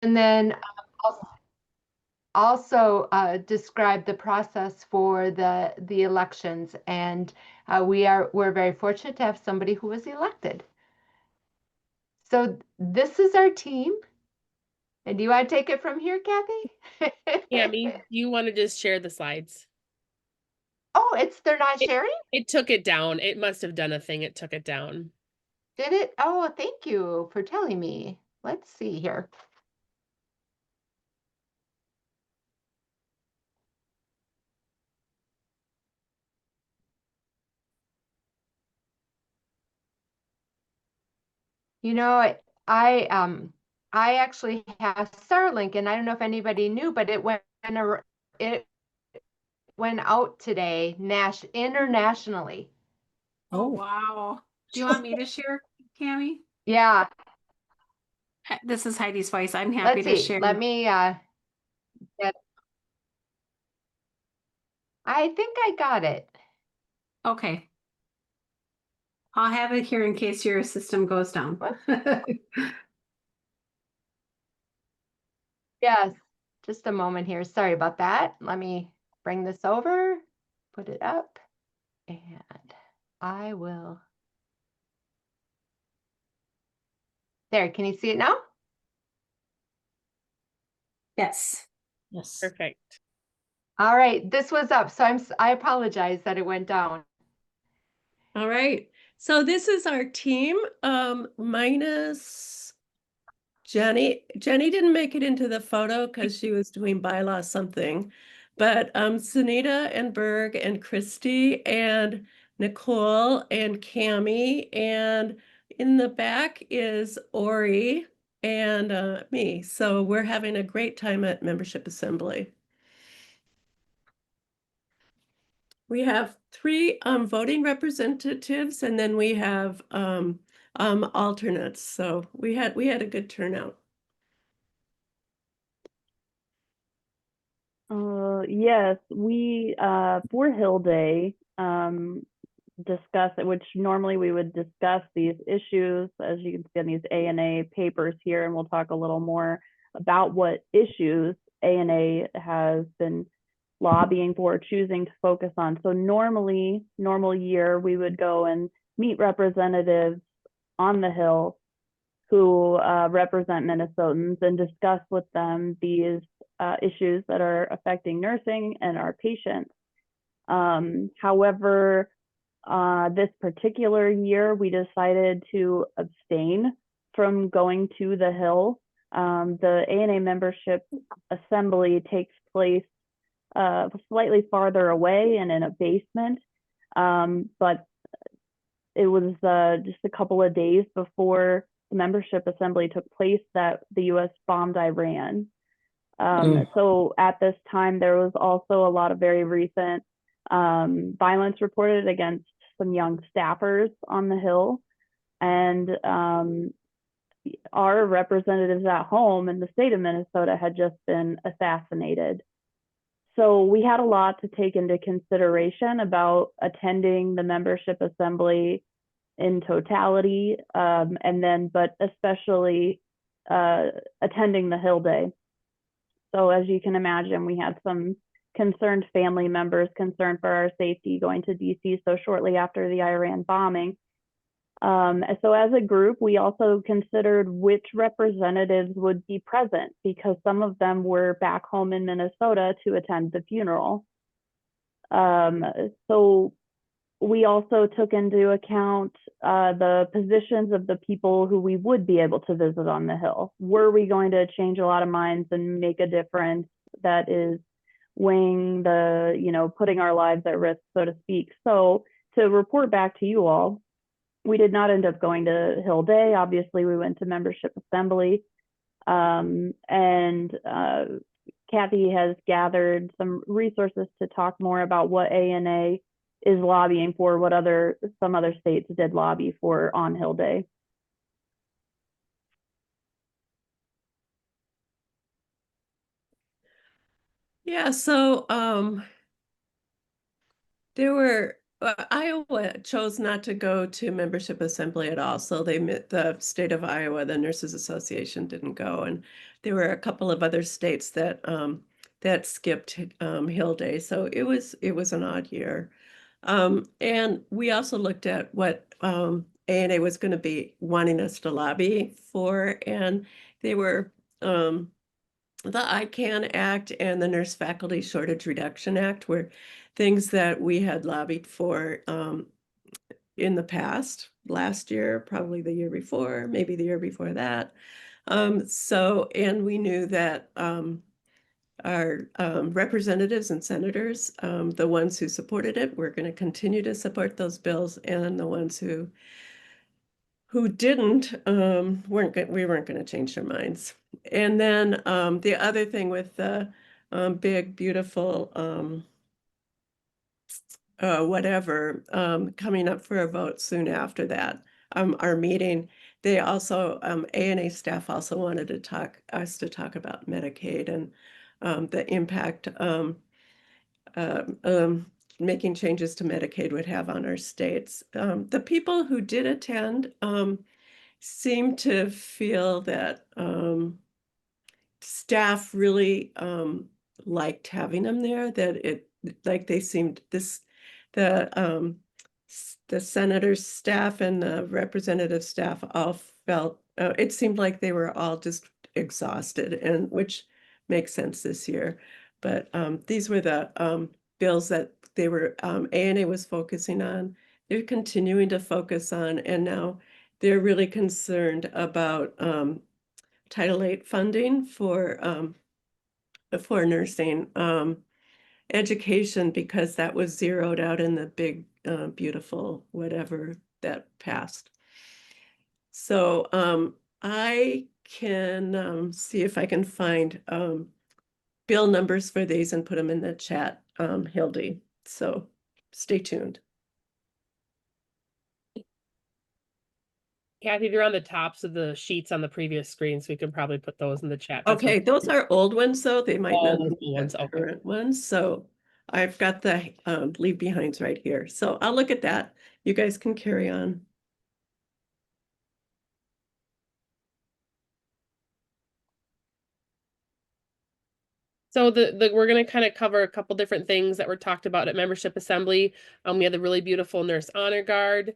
And then also describe the process for the elections. And we're very fortunate to have somebody who was elected. So this is our team. And do you want to take it from here, Kathy? Tammy, you want to just share the slides? Oh, they're not It, sharing? it took it down. It must have done a thing. It took it down. Did it? Oh, thank you for telling me. Let's see here. You know, I actually have Starlink, and I don't know if anybody knew, but it went out today internationally. Oh, wow. Do you want me to share, Cami? Yeah, This is Heidi's voice. I'm happy let's to see. share. Let me get, I think I got it. Okay. I'll have it here in case your system goes down. What? Yes, just a moment here. Sorry about that. Let me bring this over, put it up, and I will. There, can you see it now? Yes. Yes. Perfect. All right, this was up, so I apologize that it went down. All right. So this is our team, minus Jenny. Jenny didn't make it into the photo because she was doing bylaw something. But Sunita and Berg and Christy and Nicole and Cami, and in the back is Ori and me. So we're having a great time at Membership Assembly. We have three voting representatives, and then we have alternates. So we had a good turnout. Yes, we for Hill Day discuss it, which normally we would discuss these issues, as you can see on these ANA papers here, and we'll talk a little more about what issues ANA has been lobbying for, choosing to focus on. So normally, normal year, we would go and meet representatives on the Hill who represent Minnesotans and discuss with them these issues that are affecting nursing and our patients. However, this particular year, we decided to abstain from going to the Hill. The ANA membership assembly takes place slightly farther away and in a basement, but it was just a couple of days before the membership assembly took place that the U.S. bombed Iran. So at this time, there was also a lot of very recent violence reported against some young staffers on the Hill. And our representatives at home in the state of Minnesota had just been assassinated. So we had a lot to take into consideration about attending the membership assembly in totality, and then, but especially attending the Hill Day. So as you can imagine, we had some concerned family members concerned for our safety going to DC so shortly after the Iran bombing. So as a group, we also considered which representatives would be present because some of them were back home in Minnesota to attend the funeral. So we also took into account the positions of the people who we would be able to visit on the Hill. Were we going to change a lot of minds and make a difference that is weighing putting our lives at risk, so to speak? So to report back to you all, we did not end up going to Hill Day. Obviously, we went to membership assembly. And Kathy has gathered some resources to talk more about what ANA is lobbying for, what some other states did lobby for on Hill Day. Yeah, so there were Iowa chose not to go to membership assembly at all. So the state of Iowa, the Nurses Association didn't go. And there were a couple of other states that that skipped Hill Day. So it was an odd year. And we also looked at what ANA was going to be wanting us to lobby for, and they were the ICANN Act and the Nurse Faculty Shortage Reduction Act were things that we had lobbied for in the past, last year, probably the year before, maybe the year before that. And we knew that our representatives and senators, the ones who supported it, were going to continue to support those bills, and the ones who didn't we weren't going to change their minds. And then the other thing with the big beautiful whatever coming up for a vote soon after that, our meeting, they also ANA staff also wanted to talk about Medicaid and the impact making changes to Medicaid would have on our states. The people who did attend seemed to feel that staff really liked having them there, that it like they seemed the senator's staff and the representative staff all felt it seemed like they were all just exhausted, and which makes sense this year. But these were the bills that they were ANA was focusing on. They're continuing to focus on, and now they're really concerned about Title VIII funding for nursing education, because that was zeroed out in the big beautiful whatever that passed. So I can see if I can find bill numbers for these and put them in the chat, Hildy. So stay tuned. Kathy, they're on the tops of the sheets on the previous screen, so we can probably put those in the chat. That's Okay, what- those are old ones, though. They might Oh, not those be old ones, the okay. current ones. So I've got the leave behinds right here. So I'll look at that. You guys can carry on. So we're going to kind of cover a couple different things that were talked about at membership assembly. We had the really beautiful nurse honor guard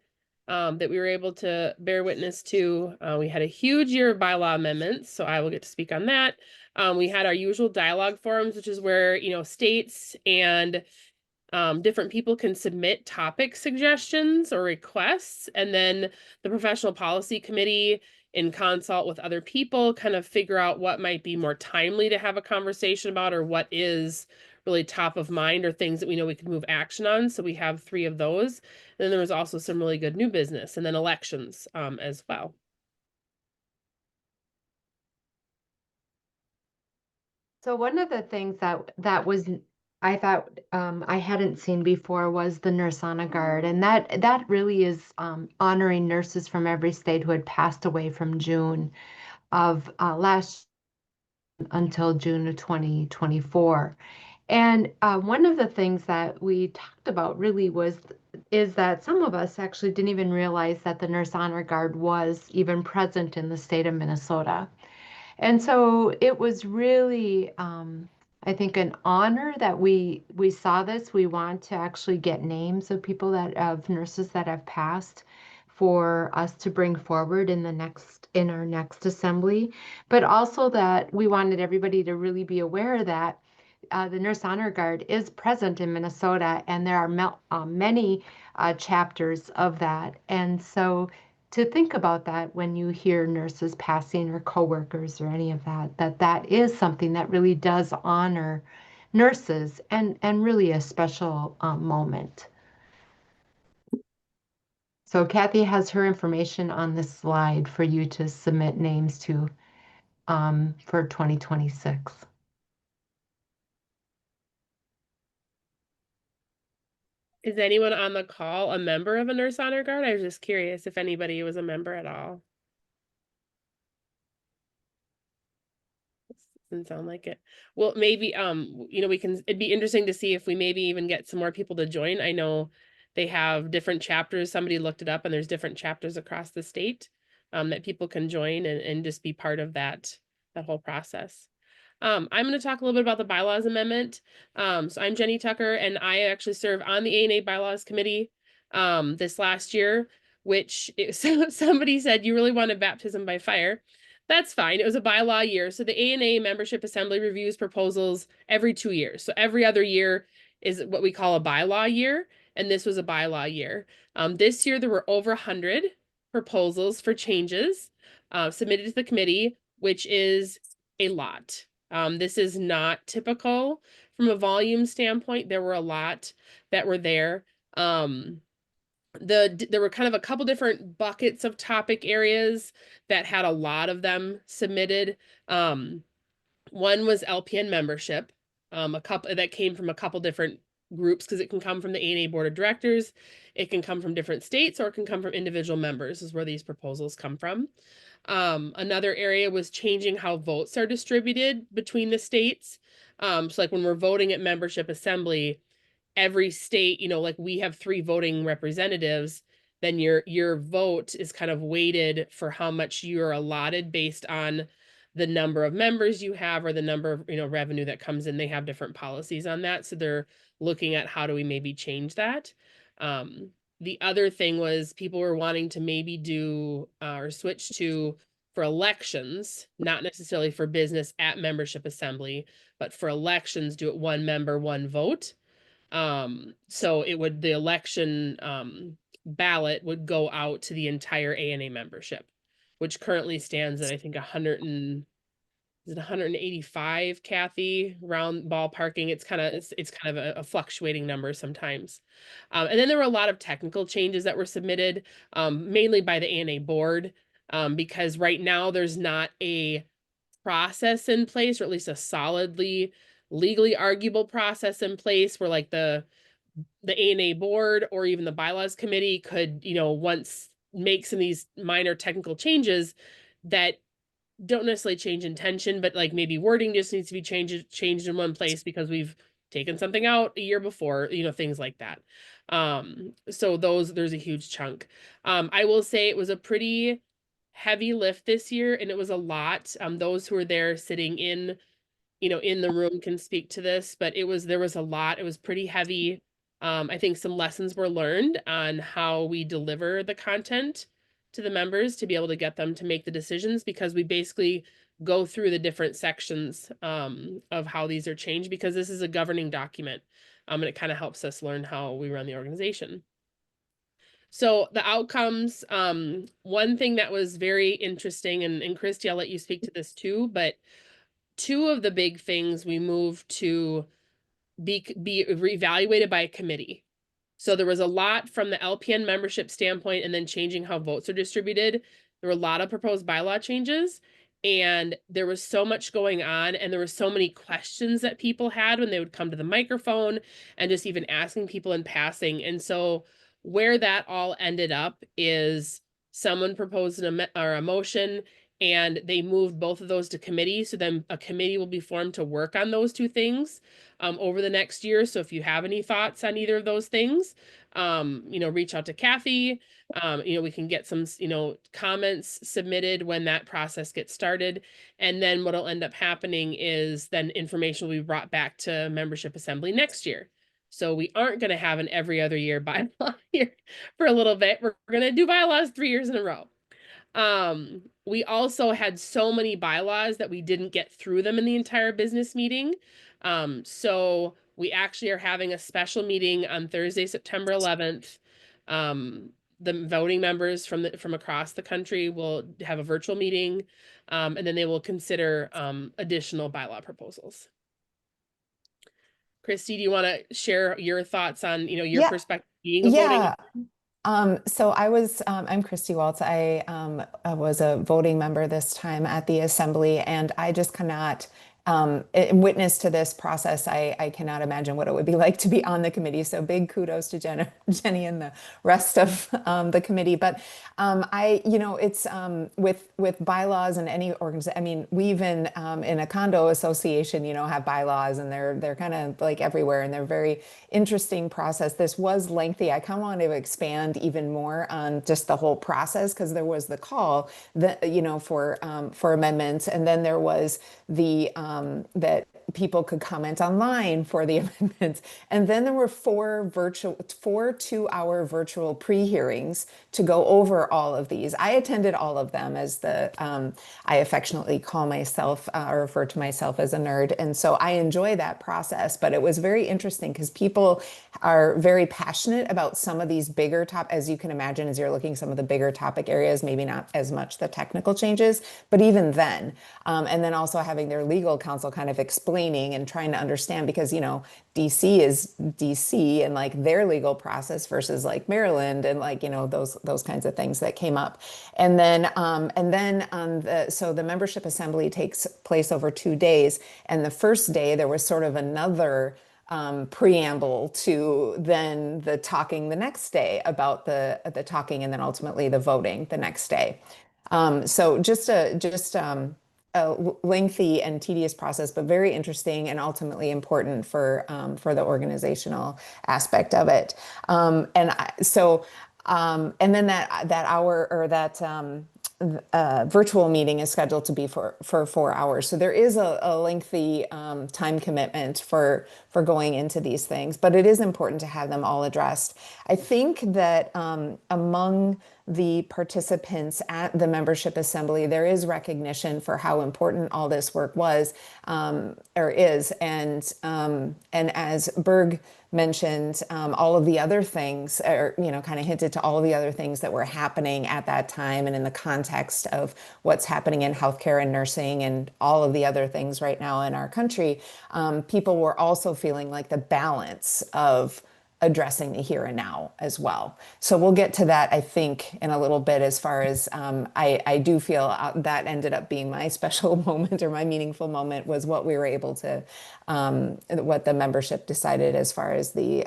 that we were able to bear witness to. We had a huge year of bylaw amendments, so I will get to speak on that. We had our usual dialogue forums, which is where, you know, states and different people can submit topic suggestions or requests, and then the professional policy committee, in consult with other people, kind of figure out what might be more timely to have a conversation about, or what is really top of mind, or things that we know we can move action on. So we have 3 of those. And then there was also some really good new business, and then elections as well. So one of the things that was I thought I hadn't seen before was the Nurse Honor Guard, and that really is honoring nurses from every state who had passed away from June of last until June of 2024. And one of the things that we talked about really is that some of us actually didn't even realize that the Nurse Honor Guard was even present in the state of Minnesota. And so it was really, I think, an honor that we saw this. We want to actually get names of people of nurses that have passed for us to bring forward in our next assembly, but also that we wanted everybody to really be aware that the Nurse Honor Guard is present in Minnesota, and there are many chapters of that. And so to think about that when you hear nurses passing, or coworkers, or any of that is something that really does honor nurses, and really a special moment. So Kathy has her information on this slide for you to submit names to for 2026. Is anyone on the call a member of a Nurse Honor Guard? I was just curious if anybody was a member at all. Doesn't sound like it. Well, maybe you know, it'd be interesting to see if we maybe even get some more people to join. I know They have different chapters. Somebody looked it up, and there's different chapters across the state that people can join and just be part of that whole process. I'm going to talk a little bit about the bylaws amendment. So I'm Jenny Tucker, and I actually serve on the ANA bylaws committee this last year, which somebody said you really wanted baptism by fire. That's fine. It was a bylaw year. So the ANA membership assembly reviews proposals every 2 years. So every other year is what we call a bylaw year, and this was a bylaw year. This year there were over 100 proposals for changes submitted to the committee, which is a lot. This is not typical from a volume standpoint. There were a lot that were there. There were kind of a couple different buckets of topic areas that had a lot of them submitted. One was LPN membership, a couple that came from a couple different groups, because it can come from the ANA board of directors, it can come from different states, or it can come from individual members, is where these proposals come from. Another area was changing how votes are distributed between the states. So like when we're voting at membership assembly, every state, you know, like we have 3 voting representatives, then your vote is kind of weighted for how much you're allotted based on the number of members you have or the number of, you know, revenue that comes in. They have different policies on that. So they're looking at how do we maybe change that. The other thing was people were wanting to maybe do or switch to, for elections, not necessarily for business at membership assembly, but for elections, do it 1 member, 1 vote. So it would, the election ballot would go out to the entire ANA membership, which currently stands at, I think, 185, Kathy, round ballparking. It's kind of a fluctuating number sometimes. And then there were a lot of technical changes that were submitted, mainly by the ANA board, because right now there's not a process in place, or at least a solidly legally arguable process in place where like the ANA board or even the bylaws committee could, you know, once make some of these minor technical changes that don't necessarily change intention, but like maybe wording just needs to be changed in one place because we've taken something out a year before, you know, things like that. So there's a huge chunk. I will say it was a pretty heavy lift this year, and it was a lot. Those who were there sitting in, you know, in the room can speak to this, but there was a lot. It was pretty heavy. I think some lessons were learned on how we deliver the content to the members to be able to get them to make the decisions, because we basically go through the different sections of how these are changed, because this is a governing document, and it kind of helps us learn how we run the organization. So the outcomes, one thing that was very interesting, and Christy, I'll let you speak to this too, but 2 of the big things we moved to be reevaluated by a committee. So there was a lot from the LPN membership standpoint, and then changing how votes are distributed. There were a lot of proposed bylaw changes, and there was so much going on, and there were so many questions that people had when they would come to the microphone, and just even asking people in passing. And so where that all ended up is someone proposed a motion, and they moved both of those to committee. So then a committee will be formed to work on those 2 things over the next year. So if you have any thoughts on either of those things, you know, reach out to Kathy. You know, we can get some, you know, comments submitted when that process gets started. And then what'll end up happening is then information will be brought back to membership assembly next year. So we aren't going to have an every other year bylaw here for a little bit. We're going to do bylaws 3 years in a row. We also had so many bylaws that we didn't get through them in the entire business meeting. So we actually are having a special meeting on Thursday, September 11th. The voting members from across the country will have a virtual meeting, and then they will consider additional bylaw proposals. Christy, do you want to share your thoughts on, you know, your perspective being a voting? So I'm Christy Waltz. I was a voting member this time at the assembly, and I just cannot witness to this process. I cannot imagine what it would be like to be on the committee. So big kudos to Jenny and the rest of the committee. But it's with bylaws and any organization. I mean, we even in a condo association, have bylaws, and they're kind of like everywhere, and they're very interesting process. This was lengthy. I kind of want to expand even more on just the whole process, because there was the call that for amendments, and then there was the that people could comment online for the amendments. And then there were 4 2-hour virtual pre-hearings to go over all of these. I attended all of them, as I affectionately call myself or refer to myself as a nerd. And so I enjoy that process, but it was very interesting because people are very passionate about some of these bigger as you can imagine, as you're looking some of the bigger topic areas, maybe not as much the technical changes, but even then, and then also having their legal counsel kind of explaining and trying to understand, because DC is DC and like their legal process versus like Maryland, and like those kinds of things that came up. And then so the membership assembly takes place over 2 days, and the first day there was sort of another preamble to then the talking the next day about the talking, and then ultimately the voting the next day. So just a lengthy and tedious process, but very interesting and ultimately important for the organizational aspect of it. And then that hour, or that virtual meeting is scheduled to be for 4 hours. So there is a lengthy time commitment for going into these things, but it is important to have them all addressed. I think that among the participants at the membership assembly, there is recognition for how important all this work was, or is, and as Berg mentioned, all of the other things, or kind of hinted to all of the other things that were happening at that time, and in the context of what's happening in healthcare and nursing and all of the other things right now in our country. People were also feeling like the balance of addressing the here and now as well. So we'll get to that, I think, in a little bit, as far as I do feel that ended up being my special moment, or my meaningful moment, was what we were able to, what the membership decided as far as the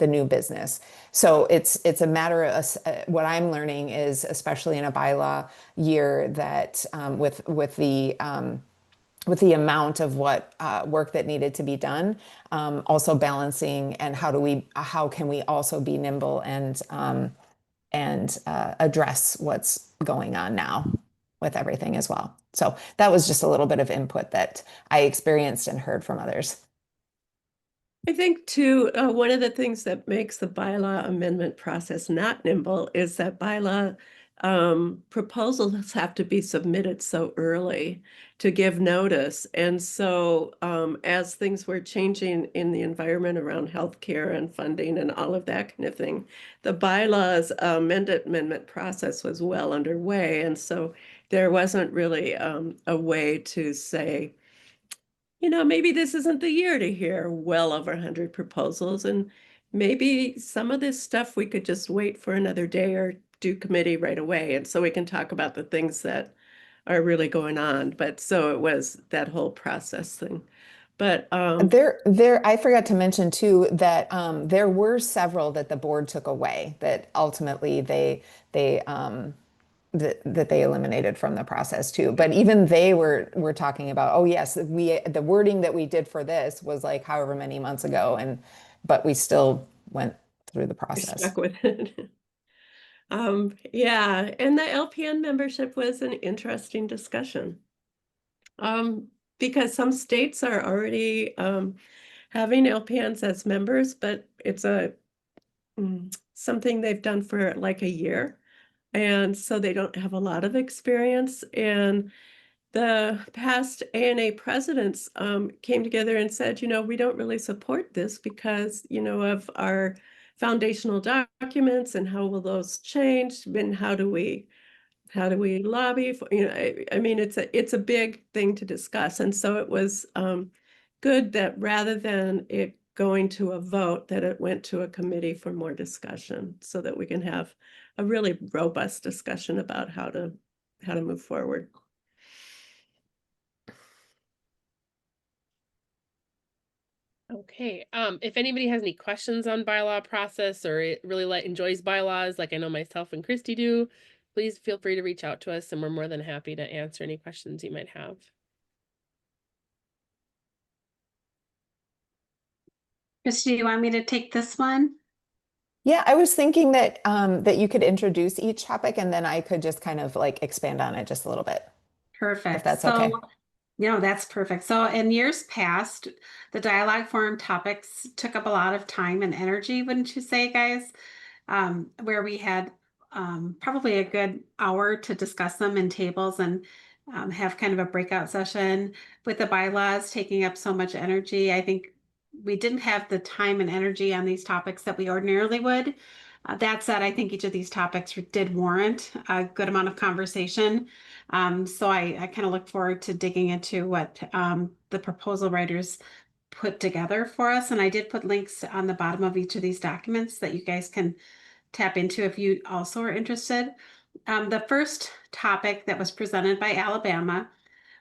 new business. So it's a matter of, what I'm learning is, especially in a bylaw year, that with the amount of work that needed to be done, also balancing, and how can we also be nimble and address what's going on now with everything as well. So that was just a little bit of input that I experienced and heard from others. I think too, one of the things that makes the bylaw amendment process not nimble is that bylaw proposals have to be submitted so early to give notice. And so as things were changing in the environment around healthcare and funding and all of that kind of thing, the bylaws amendment process was well underway. And so there wasn't really a way to say, maybe this isn't the year to hear well over 100 proposals, and maybe some of this stuff we could just wait for another day or do committee right away. And so we can talk about the things that are really going on. But so it was that whole process thing. But I forgot to mention too that there were several that the board took away, that ultimately they that they eliminated from the process too. But even they were talking about, oh yes, the wording that we did for this was like however many months ago, but we still went through the process. Stuck with it. Yeah, and the LPN membership was an interesting discussion. Because some states are already having LPNs as members, but it's something they've done for like a year. And so they don't have a lot of experience. And the past ANA presidents came together and said, we don't really support this because, of our foundational documents, and how will those change, and how do we lobby for, I mean, it's a big thing to discuss. And so it was good that rather than it going to a vote, that it went to a committee for more discussion, so that we can have a really robust discussion about how to move forward. Okay, if anybody has any questions on bylaw process or it really enjoys bylaws, like I know myself and Christy do, please feel free to reach out to us and we're more than happy to answer any questions you might have. Christy, do you want me to take this one? Yeah, I was thinking that that you could introduce each topic and then I could just kind of like expand on it just a little bit, if Perfect. that's So, okay. that's perfect. So in years past, the dialogue forum topics took up a lot of time and energy, wouldn't you say, guys? Where we had probably a good hour to discuss them in tables and have kind of a breakout session. With the bylaws taking up so much energy, I think we didn't have the time and energy on these topics that we ordinarily would. That said, I think each of these topics did warrant a good amount of conversation. So I kind of look forward to digging into what the proposal writers put together for us. And I did put links on the bottom of each of these documents that you guys can tap into if you also are interested. The first topic that was presented by Alabama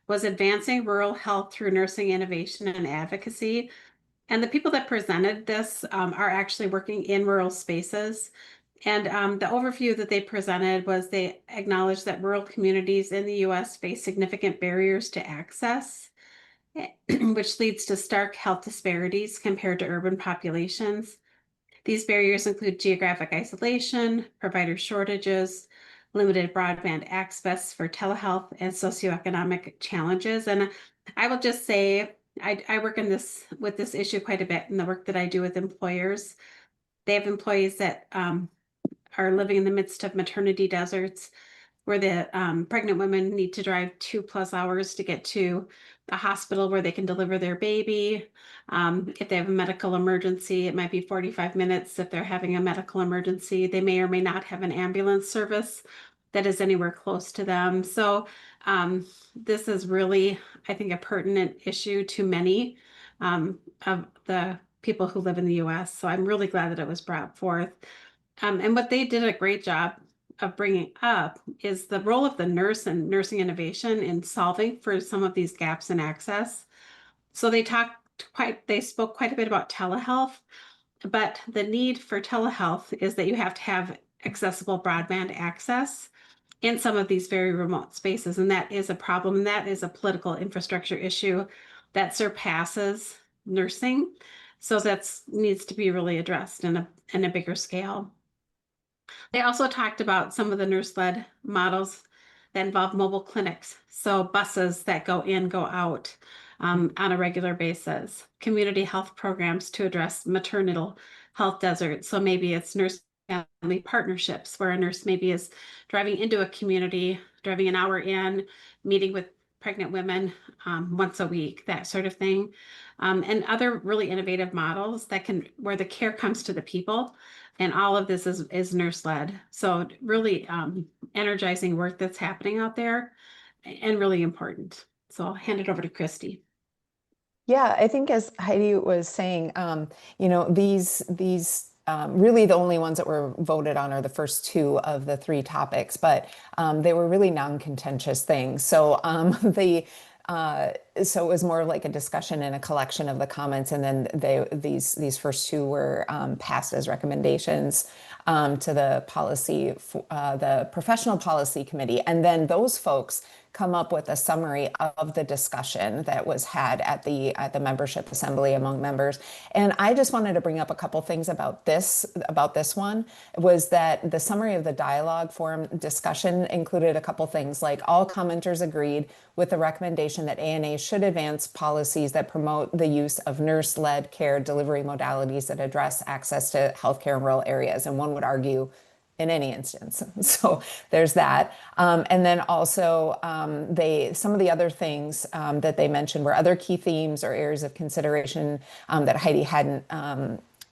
was advancing rural health through nursing innovation and advocacy. And the people that presented this are actually working in rural spaces. And the overview that they presented was they acknowledged that rural communities in the US face significant barriers to access, which leads to stark health disparities compared to urban populations. These barriers include geographic isolation, provider shortages, limited broadband access for telehealth, and socioeconomic challenges. And I will just say, I work in this with this issue quite a bit in the work that I do with employers. They have employees that are living in the midst of maternity deserts where the pregnant women need to drive 2+ hours to get to a hospital where they can deliver their baby. If they have a medical emergency, it might be 45 minutes. If they're having a medical emergency, they may or may not have an ambulance service that is anywhere close to them. So this is really, I think, a pertinent issue to many of the people who live in the US. So I'm really glad that it was brought forth. And what they did a great job of bringing up is the role of the nurse and nursing innovation in solving for some of these gaps in access. So they spoke quite a bit about telehealth, but the need for telehealth is that you have to have accessible broadband access in some of these very remote spaces. And that is a problem. And that is a political infrastructure issue that surpasses nursing. So that needs to be really addressed in a bigger scale. They also talked about some of the nurse-led models that involve mobile clinics. So buses that go in, go out on a regular basis, community health programs to address maternal health deserts. So maybe it's nurse family partnerships where a nurse maybe is driving into a community, driving an hour in, meeting with pregnant women once a week, that sort of thing. And other really innovative models where the care comes to the people. And all of this is nurse led. So really energizing work that's happening out there and really important. So I'll hand it over to Christy. Yeah, I think as Heidi was saying, these really the only ones that were voted on are the first two of the three topics, but they were really non-contentious things. So so it was more like a discussion and a collection of the comments, and then these first two were passed as recommendations to the the professional policy committee, and then those folks come up with a summary of the discussion that was had at the membership assembly among members. And I just wanted to bring up a couple things about this one, was that the summary of the dialogue forum discussion included a couple things, like all commenters agreed with the recommendation that ANA should advance policies that promote the use of nurse-led care delivery modalities that address access to healthcare in rural areas. And one would argue in any instance. So there's that. And then also some of the other things that they mentioned were other key themes or areas of consideration that Heidi hadn't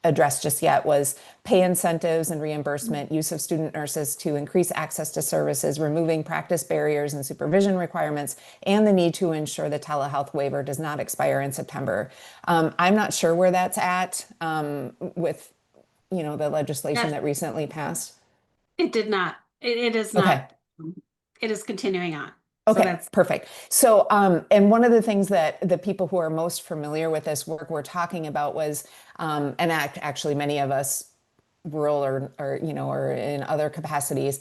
addressed just yet, was pay incentives and reimbursement, use of student nurses to increase access to services, removing practice barriers and supervision requirements, and the need to ensure the telehealth waiver does not expire in September. I'm not sure where that's at with the legislation that recently passed. It did not. It is Okay. not. It is continuing on. Okay, that's perfect. So, and one of the things that the people who are most familiar with this work we're talking about was, and actually many of us rural or you know, or in other capacities,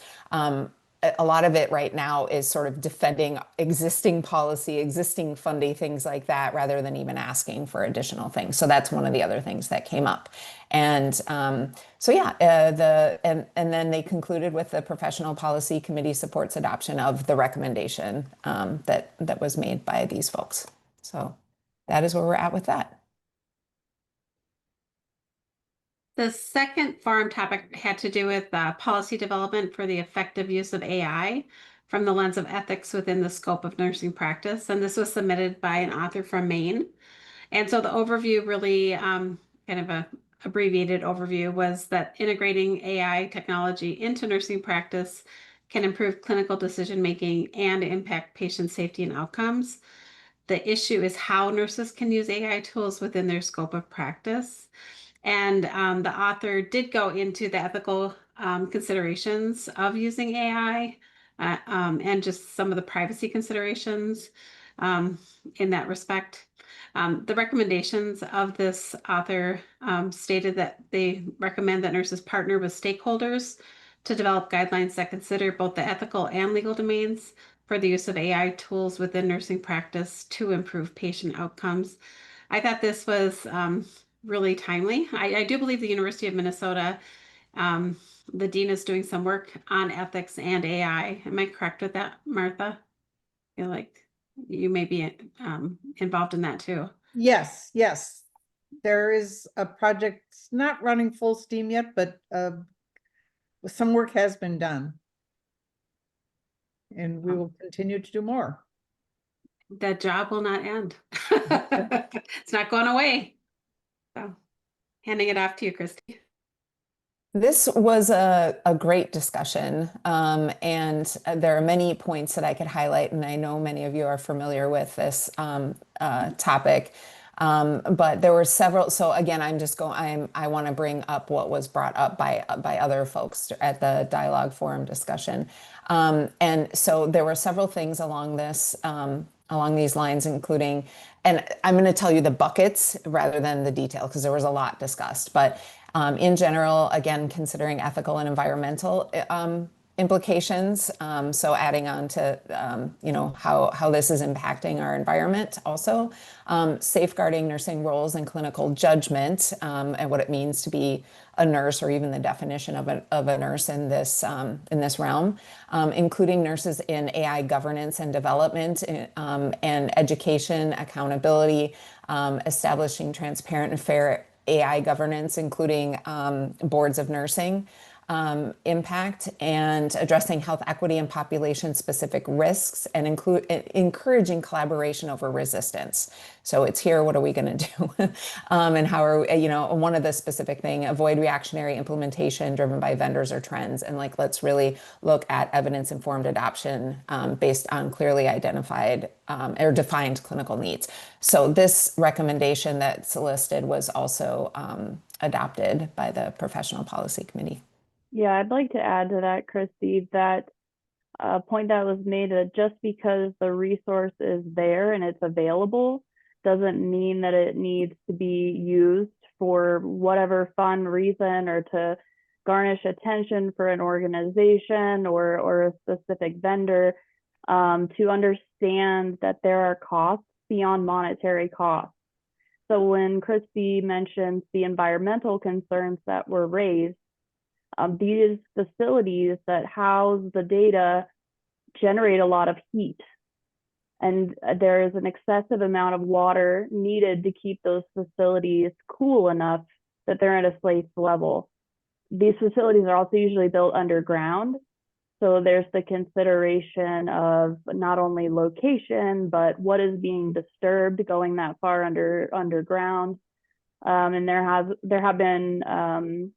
a lot of it right now is sort of defending existing policy, existing funding, things like that, rather than even asking for additional things. So that's one of the other things that came up. And so yeah, and then they concluded with the Professional Policy Committee supports adoption of the recommendation that was made by these folks. So that is where we're at with that. the second forum topic had to do with policy development for the effective use of AI from the lens of ethics within the scope of nursing practice. And this was submitted by an author from Maine. And so the overview really kind of a abbreviated overview was that integrating AI technology into nursing practice can improve clinical decision making and impact patient safety and outcomes. The issue is how nurses can use AI tools within their scope of practice. And the author did go into the ethical considerations of using AI and just some of the privacy considerations in that respect. The recommendations of this author stated that they recommend that nurses partner with stakeholders to develop guidelines that consider both the ethical and legal domains for the use of AI tools within nursing practice to improve patient outcomes. I thought this was really timely. I do believe the University of Minnesota, the dean is doing some work on ethics and AI. Am I correct with that, Martha? I feel like you may be involved in that too. Yes, yes. There is a project not running full steam yet, but some work has been done. And we will continue to do more. That job will not end. It's not going away. So handing it off to you, Christy. This was a great discussion, and there are many points that I could highlight, and I know many of you are familiar with this topic, but there were several. So again, I want to bring up what was brought up by other folks at the dialogue forum discussion, and so there were several things along these lines, including, and I'm going to tell you the buckets rather than the detail because there was a lot discussed, but in general, again, considering ethical and environmental implications. So adding on to, you know, how this is impacting our environment also, safeguarding nursing roles and clinical judgment, and what it means to be a nurse, or even the definition of a nurse in this realm, including nurses in AI governance and development, and education, accountability, establishing transparent and fair AI governance, including boards of nursing impact, and addressing health equity and population-specific risks, and encouraging collaboration over resistance. So it's here, what are we going to do? And how are we, you know, one of the specific thing, avoid reactionary implementation driven by vendors or trends, and like, let's really look at evidence-informed adoption based on clearly identified or defined clinical needs. So this recommendation that's listed was also adopted by the Professional Policy Committee. Yeah, I'd like to add to that, Christy, that point that was made, that just because the resource is there and it's available doesn't mean that it needs to be used for whatever fun reason or to garnish attention for an organization or a specific vendor, to understand that there are costs beyond monetary costs. So when Christy mentions the environmental concerns that were raised, these facilities that house the data generate a lot of heat, and there is an excessive amount of water needed to keep those facilities cool enough that they're at a safe level. These facilities are also usually built underground, so there's the consideration of not only location, but what is being disturbed going that far underground. And there have been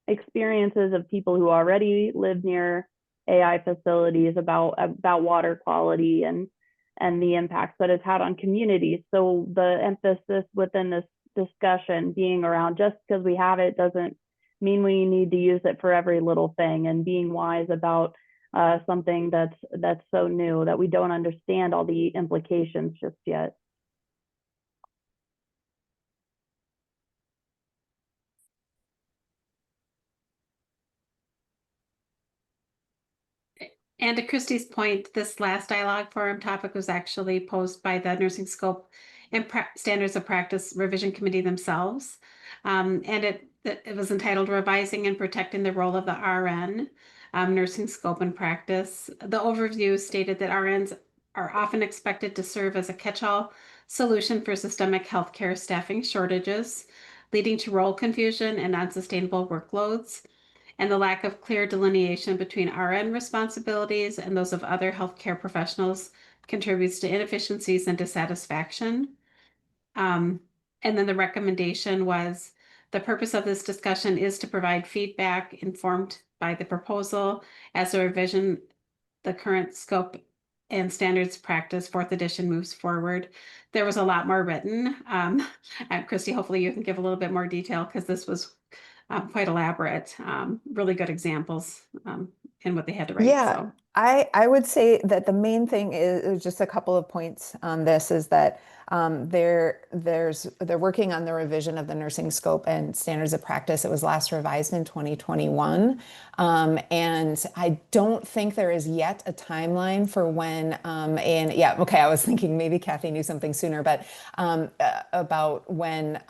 experiences of people who already live near AI facilities about water quality and the impacts that it's had on communities. So the emphasis within this discussion being around, just because we have it doesn't mean we need to use it for every little thing, and being wise about something that's so new that we don't understand all the implications just yet. And to Christy's point, this last dialogue forum topic was actually posed by the Nursing Scope and Standards of Practice Revision Committee themselves. And it was entitled Revising and Protecting the Role of the RN, Nursing Scope and Practice. The overview stated that RNs are often expected to serve as a catch-all solution for systemic healthcare staffing shortages, leading to role confusion and unsustainable workloads, and the lack of clear delineation between RN responsibilities and those of other healthcare professionals contributes to inefficiencies and dissatisfaction. And then the recommendation was, the purpose of this discussion is to provide feedback informed by the proposal as a revision, the current scope and standards practice 4th edition moves forward. There was a lot more written. Christy, hopefully you can give a little bit more detail because this was quite elaborate, really good examples in what they had to write. Yeah, So. I would say that the main thing is just a couple of points on this is that they're working on the revision of the nursing scope and standards of practice. It was last revised in 2021. And I don't think there is yet a timeline for when, and yeah, okay, I was thinking maybe Kathy knew something sooner, but about when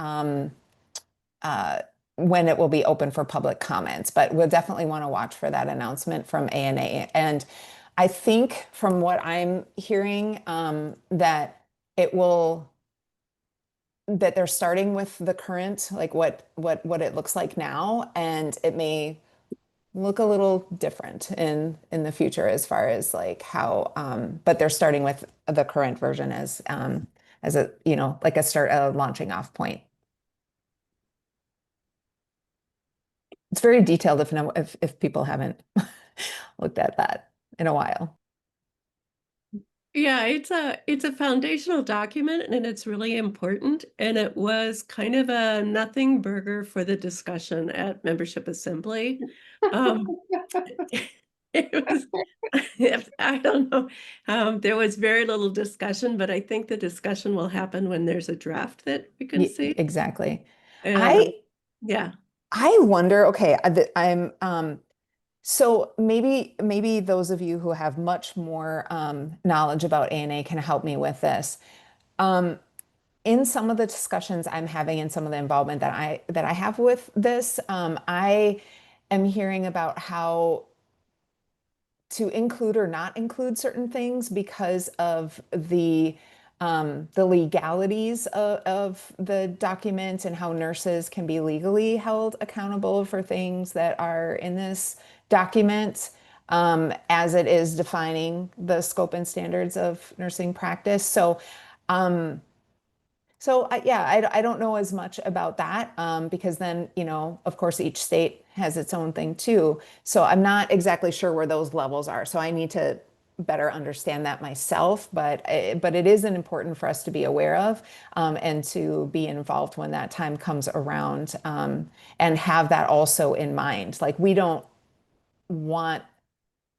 it will be open for public comments, but we'll definitely want to watch for that announcement from ANA. And I think from what I'm hearing, that they're starting with the current, like what it looks like now, and it may look a little different in the future as far as like how, but they're starting with the current version as a, like a launching off point. It's very detailed if people haven't looked at that in a while. Yeah, it's a foundational document and it's really important. And it was kind of a nothing burger for the discussion at membership assembly. It was, I don't know. There was very little discussion, but I think the discussion will happen when there's a draft that we can see. Exactly. And, yeah. I wonder, okay, so maybe those of you who have much more knowledge about ANA can help me with this. In some of the discussions I'm having and some of the involvement that I have with this, I am hearing about how to include or not include certain things because of the legalities of the document and how nurses can be legally held accountable for things that are in this document, as it is defining the scope and standards of nursing practice. So yeah, I don't know as much about that, because then, of course, each state has its own thing too. So I'm not exactly sure where those levels are. So I need to better understand that myself, but it is important for us to be aware of, and to be involved when that time comes around, and have that also in mind. Like, we don't want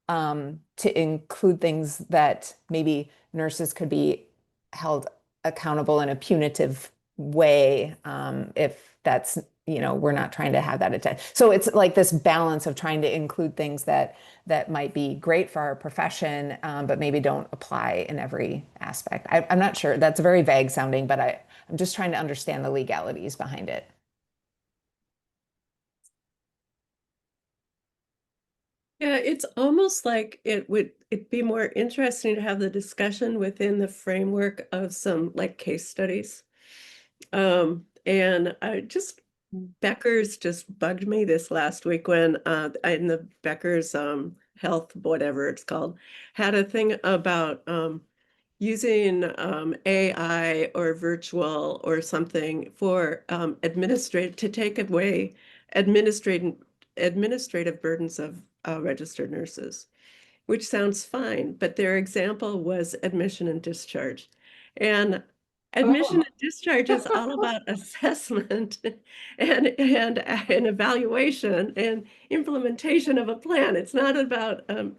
to include things that maybe nurses could be held accountable in a punitive way, if that's, we're not trying to have that attention. So it's like this balance of trying to include things that might be great for our profession, but maybe don't apply in every aspect. I'm not sure. That's very vague sounding, but I'm just trying to understand the legalities behind it. Yeah, it's almost like it'd be more interesting to have the discussion within the framework of some like case studies. And Becker's just bugged me this last week when in the Becker's health, whatever it's called, had a thing about using AI or virtual or something for to take away administrative burdens of registered nurses, which sounds fine, but their example was admission and discharge. And Admission Oh. and discharge is all about assessment and evaluation and implementation of a plan. It's not about an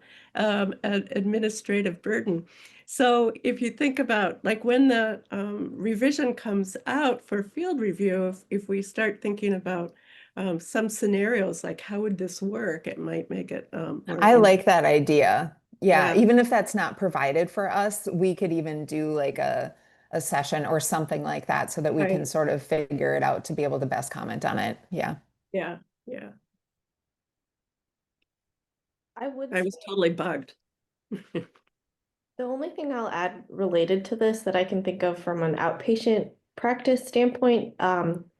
administrative burden. So if you think about like when the revision comes out for field review, if we start thinking about some scenarios like how would this work, it might make it more I like that idea. Yeah, Yeah. even if that's not provided for us, we could even do like a session or something like that so that we can Right. sort of figure it out to be able to best comment on it. Yeah. Yeah, yeah. I would I was say totally bugged. the only thing I'll add related to this that I can think of from an outpatient practice standpoint,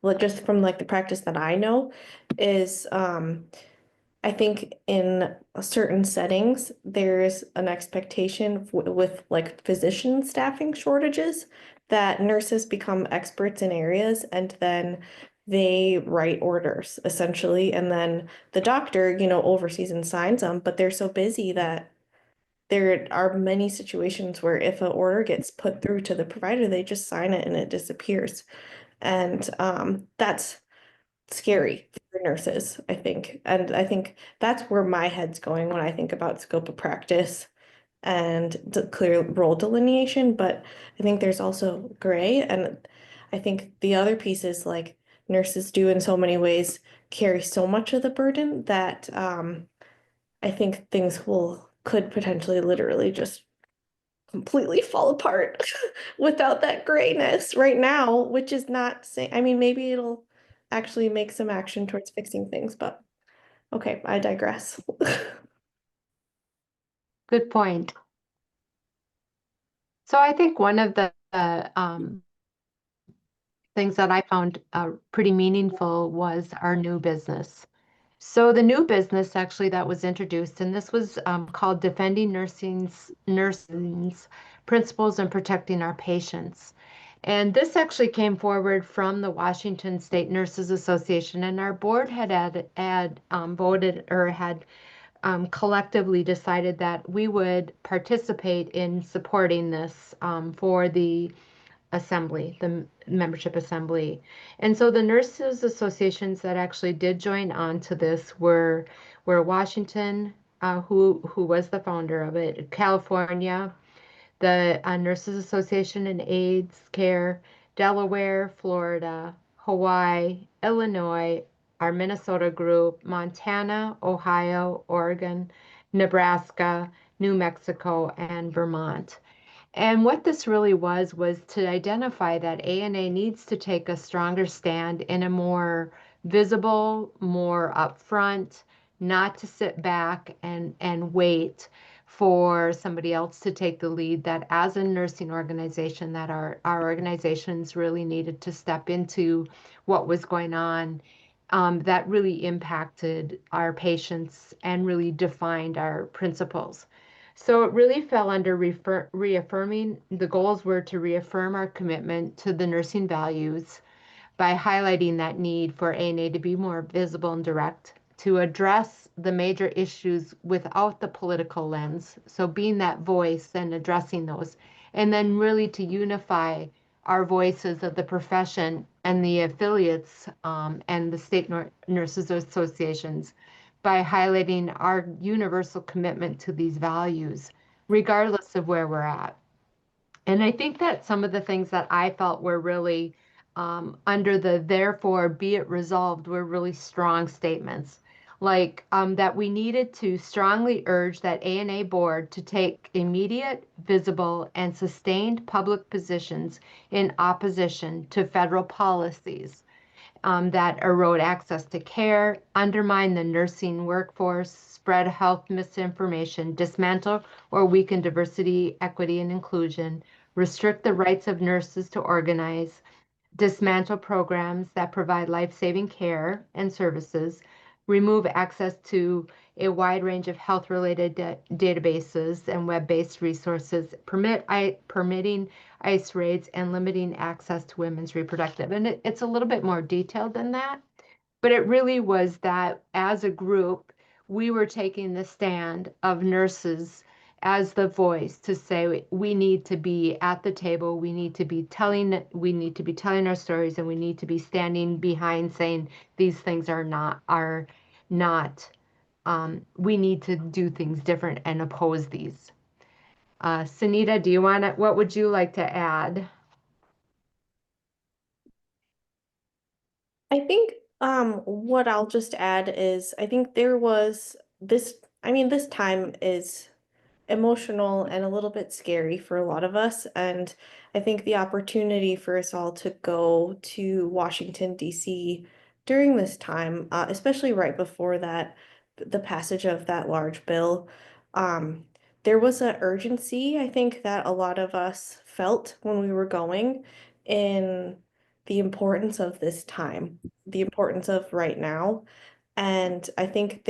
like just from like the practice that I know, is I think in certain settings, there's an expectation with like physician staffing shortages that nurses become experts in areas and then they write orders essentially. And then the doctor, oversees and signs them, but they're so busy that there are many situations where if an order gets put through to the provider, they just sign it and it disappears. And that's scary for nurses, I think. And I think that's where my head's going when I think about scope of practice and the clear role delineation. But I think there's also gray. And I think the other piece is like nurses do in so many ways carry so much of the burden that I think things could potentially literally just completely fall apart without that grayness right now, which is not saying, I mean, maybe it'll actually make some action towards fixing things, but okay, I digress. Good point. So I think one of the things that I found pretty meaningful was our new business. So the new business actually that was introduced, and this was called Defending Nursing's Principles and Protecting Our Patients. And this actually came forward from the Washington State Nurses Association, and our board had voted or had collectively decided that we would participate in supporting this for the assembly, the membership assembly. And so the nurses associations that actually did join on to this were Washington, who was the founder of it, California, the Nurses Association in AIDS Care, Delaware, Florida, Hawaii, Illinois, our Minnesota group, Montana, Ohio, Oregon, Nebraska, New Mexico, and Vermont. And what this really was to identify that ANA needs to take a stronger stand in a more visible, more upfront, not to sit back and wait for somebody else to take the lead, that as a nursing organization, that our organizations really needed to step into what was going on that really impacted our patients and really defined our principles. So it really fell under reaffirming. The goals were to reaffirm our commitment to the nursing values by highlighting that need for ANA to be more visible and direct, to address the major issues without the political lens. So being that voice and addressing those, and then really to unify our voices of the profession and the affiliates and the state nurses associations by highlighting our universal commitment to these values, regardless of where we're at. And I think that some of the things that I felt were really under the therefore be it resolved were really strong statements. Like that we needed to strongly urge that ANA board to take immediate, visible, and sustained public positions in opposition to federal policies that erode access to care, undermine the nursing workforce, spread health misinformation, dismantle or weaken diversity, equity, and inclusion, restrict the rights of nurses to organize, dismantle programs that provide life-saving care and services, remove access to a wide range of health-related databases and web-based resources, permitting ICE raids, and limiting access to women's reproductive. And it's a little bit more detailed than that, but it really was that as a group, we were taking the stand of nurses as the voice to say we need to be at the table, we need to be telling our stories, and we need to be standing behind saying these things are not we need to do things different and oppose these. Sunita, what would you like to add? I think what I'll just add is I think there was this, I mean, this time is emotional and a little bit scary for a lot of us. And I think the opportunity for us all to go to Washington, D.C. during this time, especially right before that, the passage of that large bill, there was an urgency, I think, that a lot of us felt when we were going in the importance of this time, the importance of right now. And I think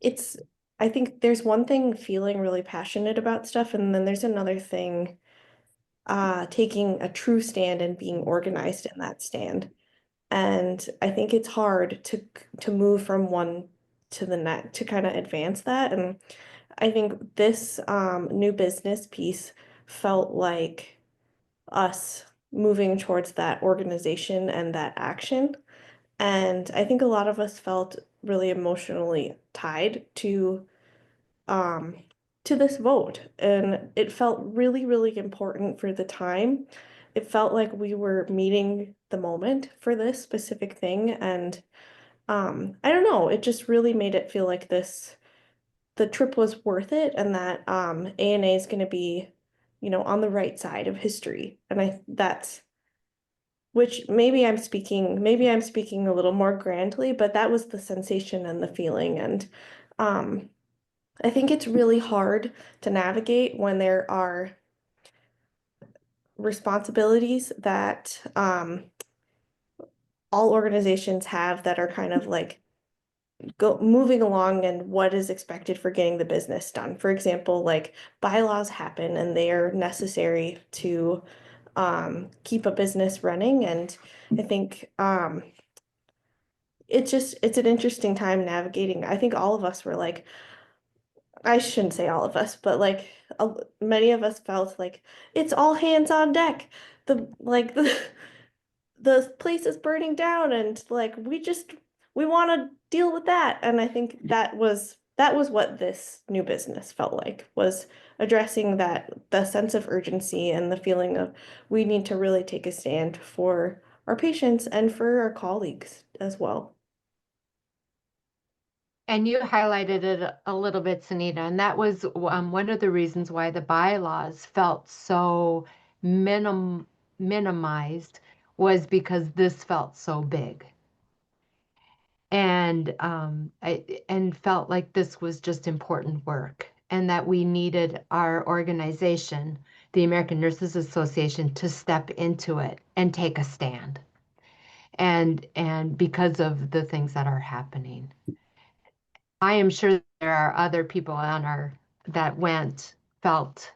it's I think there's one thing feeling really passionate about stuff, and then there's another thing taking a true stand and being organized in that stand. And I think it's hard to move from one to the next to kind of advance that. And I think this new business piece felt like us moving towards that organization and that action. And I think a lot of us felt really emotionally tied um to this vote, and it felt really, really important for the time. It felt like we were meeting the moment for this specific thing, and I don't know, it just really made it feel like the trip was worth it, and that ANA is going to be, on the right side of history. And that's which maybe I'm speaking a little more grandly, but that was the sensation and the feeling. And um I think it's really hard to navigate when there are responsibilities that all organizations have that are kind of like moving along and what is expected for getting the business done. For example, like bylaws happen and they are necessary to keep a business running. And I think it's an interesting time navigating. I think all of us were like, I shouldn't say all of us, but like many of us felt like it's all hands on deck. The the place is burning down, and like we want to deal with that. And I think that was what this new business felt like, was addressing the sense of urgency and the feeling of we need to really take a stand for our patients and for our colleagues as well. And you highlighted it a little bit, Sunita, and that was one of the reasons why the bylaws felt so minimized, was because this felt so big. And and felt like this was just important work, and that we needed our organization, the American Nurses Association, to step into it and take a stand. And because of the things that are happening. I am sure there are other people felt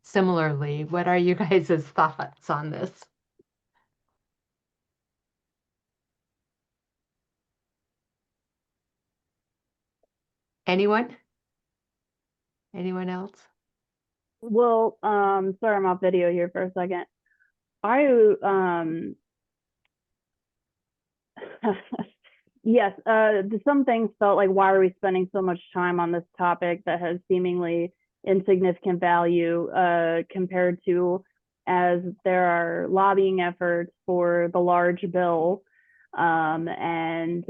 similarly. What are you guys' thoughts on this? Anyone? Anyone else? Well, sorry, I'm off video here for a second. Yes, some things felt like, why are we spending so much time on this topic that has seemingly insignificant value compared to, as there are lobbying efforts for the large bill and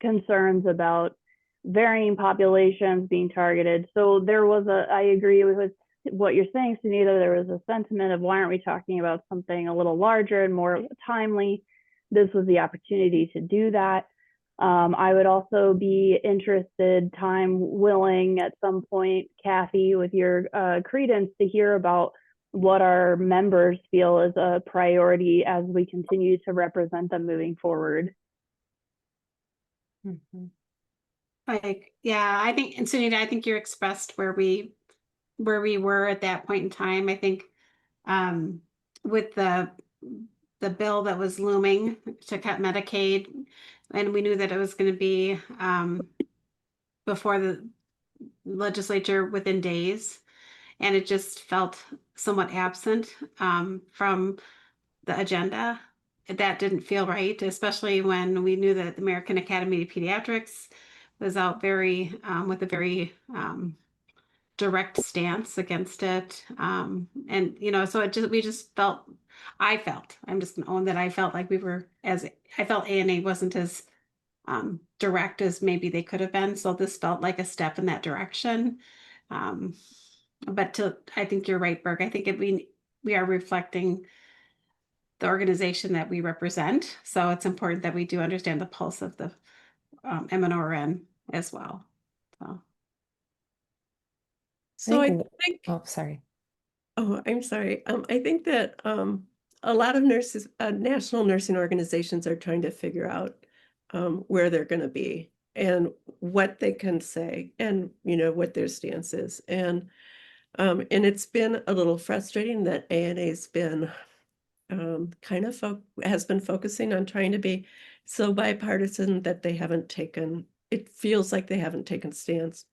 concerns about varying populations being targeted. So there was I agree with what you're saying, Sunita. There was a sentiment of, why aren't we talking about something a little larger and more timely? This was the opportunity to do that. I would also be interested, time willing, at some point, Kathy, with your credence, to hear about what our members feel is a priority as we continue to represent them moving forward. Mm-hmm. Like, yeah, I think, and Sunita, I think you expressed where we were at that point in time. I think with the bill that was looming to cut Medicaid, and we knew that it was going to be before legislature within days. And it just felt somewhat absent from the agenda. That didn't feel right, especially when we knew that the American Academy of Pediatrics was out with a very direct stance against it. And so we just felt, I'm just gonna own that I felt like I felt ANA wasn't as direct as maybe they could have been. So this felt like a step in that direction. But I think you're right, Berg. I think we are reflecting the organization that we represent. So it's important that we do understand the pulse of the MNORN as well. So I think- think, Oh, sorry. oh, I'm sorry. I think that a lot of nurses, national nursing organizations are trying to figure out where they're going to be and what they can say and, what their stance is. And it's been a little frustrating that ANA's been has been focusing on trying to be so bipartisan that it feels like they haven't taken stance.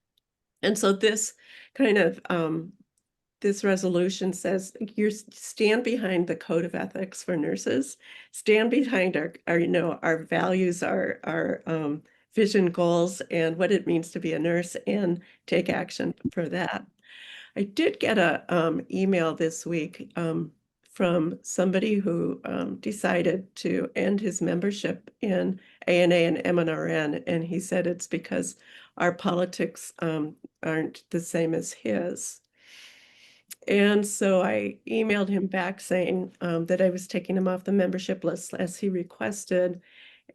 And so this kind of this resolution says you stand behind the code of ethics for nurses, stand behind our values, our vision, goals, and what it means to be a nurse, and take action for that. I did get a email this week from somebody who decided to end his membership in ANA and MNRN, and he said it's because our politics aren't the same as his. And so I emailed him back saying that I was taking him off the membership list as he requested.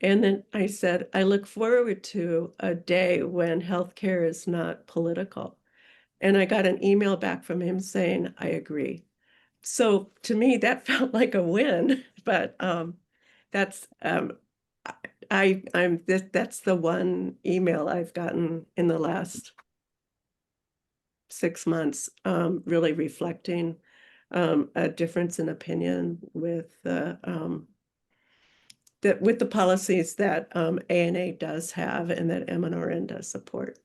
And then I said, I look forward to a day when healthcare is not political. And I got an email back from him saying, I agree. So to me, that felt like a win, but that's that's the one email I've gotten in the last 6 months, really reflecting a difference in opinion with the policies that ANA does have and that MNORN does support.